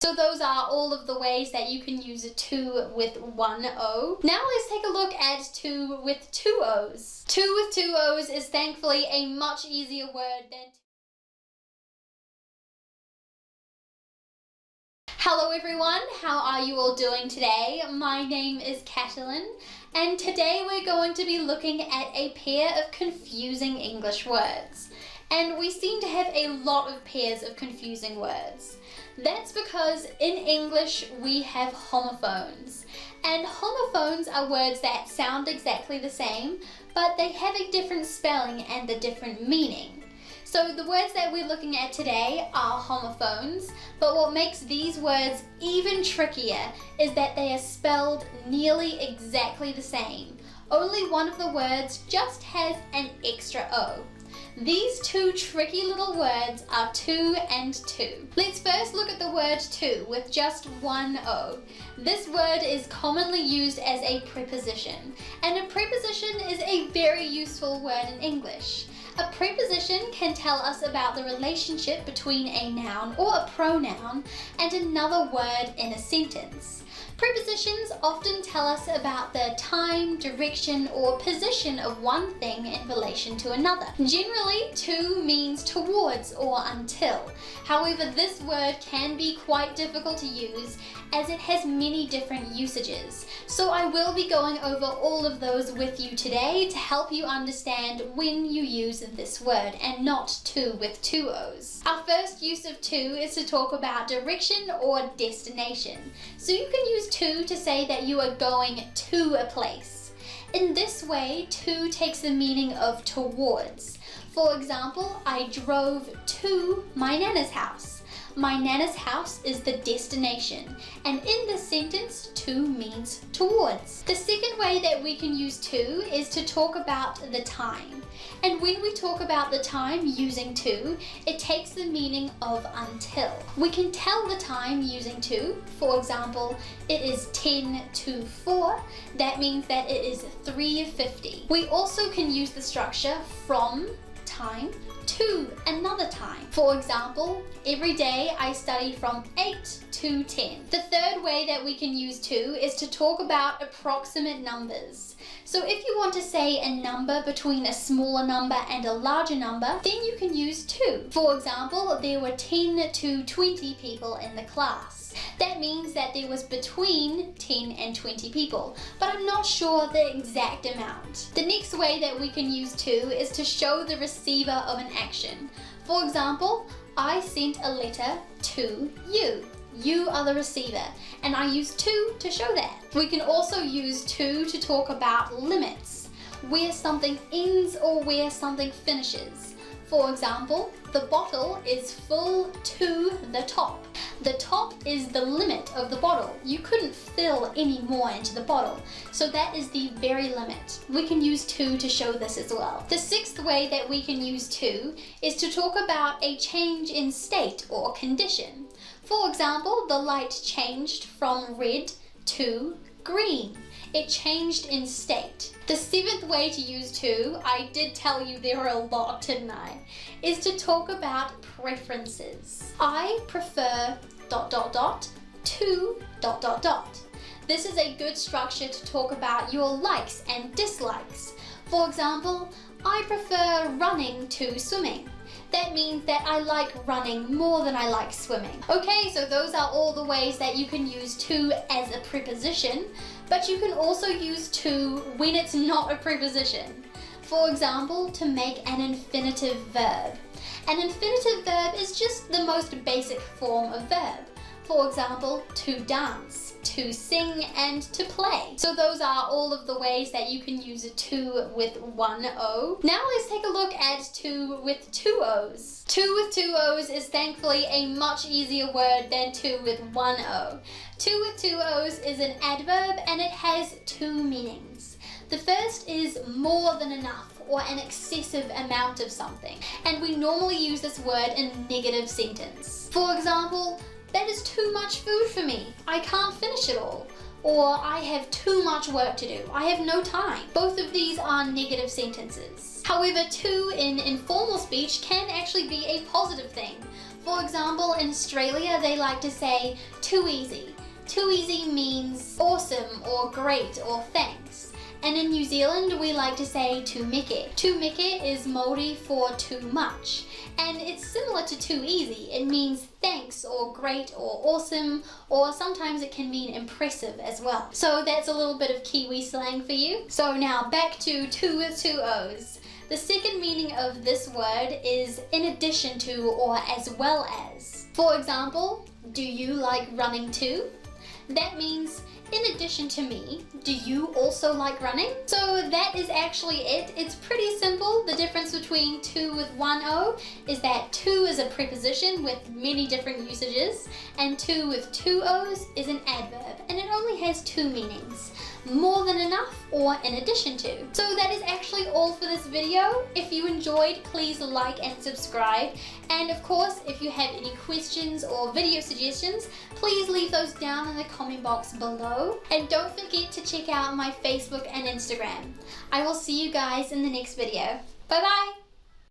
So those are all of the ways that you can use to with one O. Now let's take a look at to with two O's. To with two O's is thankfully a much easier word than Hello everyone, how are you all doing today? My name is Catalin, and today we're going to be looking at a pair of confusing English words. And we seem to have a lot of pairs of confusing words. That's because in English we have homophones. And homophones are words that sound exactly the same, but they have a different spelling and a different meaning. So the words that we're looking at today are homophones, but what makes these words even trickier is that they are spelled nearly exactly the same. Only one of the words just has an extra O. These two tricky little words are two and two. Let's first look at the word to with just one O. This word is commonly used as a preposition, and a preposition is a very useful word in English. A preposition can tell us about the relationship between a noun or a pronoun and another word in a sentence. Prepositions often tell us about the time, direction, or position of one thing in relation to another. Generally, to means towards or until. However, this word can be quite difficult to use as it has many different usages. So I will be going over all of those with you today to help you understand when you use this word and not to with two O's. Our first use of to is to talk about direction or destination. So you can use to say that you are going to a place. In this way, to takes the meaning of towards. For example, I drove to my Nana's house. My Nana's house is the destination, and in this sentence, to means towards. The second way that we can use to is to talk about the time. And when we talk about the time using to, it takes the meaning of until. We can tell the time using to. For example, it is 10 to 4. That means that it is 3:50. We also can use the structure from time to another time. For example, every day I study from 8 to 10. The third way that we can use to is to talk about approximate numbers. So if you want to say a number between a smaller number and a larger number, then you can use to. For example, there were 10 to 20 people in the class. That means that there was between 10 and 20 people, but I'm not sure the exact amount. The next way that we can use to is to show the receiver of an action. For example, I sent a letter to you. You are the receiver, and I use to show that. We can also use to talk about limits, where something ends or where something finishes. For example, the bottle is full to the top. The top is the limit of the bottle. You couldn't fill any more into the bottle, so that is the very limit. We can use to show this as well. The sixth way that we can use to is to talk about a change in state or condition. For example, the light changed from red to green. It changed in state. The seventh way to use to, I did tell you there are a lot, didn't I? Is to talk about preferences. I prefer ... to ... This is a good structure to talk about your likes and dislikes. For example, I prefer running to swimming. That means that I like running more than I like swimming. Okay, so those are all the ways that you can use to as a preposition, but you can also use to when it's not a preposition. For example, to make an infinitive verb. An infinitive verb is just the most basic form of verb. For example, to dance, to sing, and to play. So those are all of the ways that you can use to with one O. Now let's take a look at to with two O's. To with two O's is thankfully a much easier word than to with one O. To with two O's is an adverb and it has two meanings. The first is more than enough or an excessive amount of something, and we normally use this word in a negative sentence. For example, that is too much food for me. I can't finish it all. Or I have too much work to do. I have no time. Both of these are negative sentences. However, to in informal speech can actually be a positive thing. For example, in Australia, they like to say too easy. Too easy means awesome or great or thanks. And in New Zealand, we like to say too meke. Too meke is Māori for too much. And it's similar to too easy. It means thanks or great or awesome, or sometimes it can mean impressive as well. So that's a little bit of Kiwi slang for you. So now back to two with two O's. The second meaning of this word is in addition to or as well as. For example, do you like running too? That means, in addition to me, do you also like running? So that is actually it. It's pretty simple. The difference between two with one O is that two is a preposition with many different usages, and two with two O's is an adverb, and it only has two meanings. More than enough or in addition to. So that is actually all for this video. If you enjoyed, please like and subscribe. And of course, if you have any questions or video suggestions, please leave those down in the comment box below. And don't forget to check out my Facebook and Instagram. I will see you guys in the next video. Bye bye!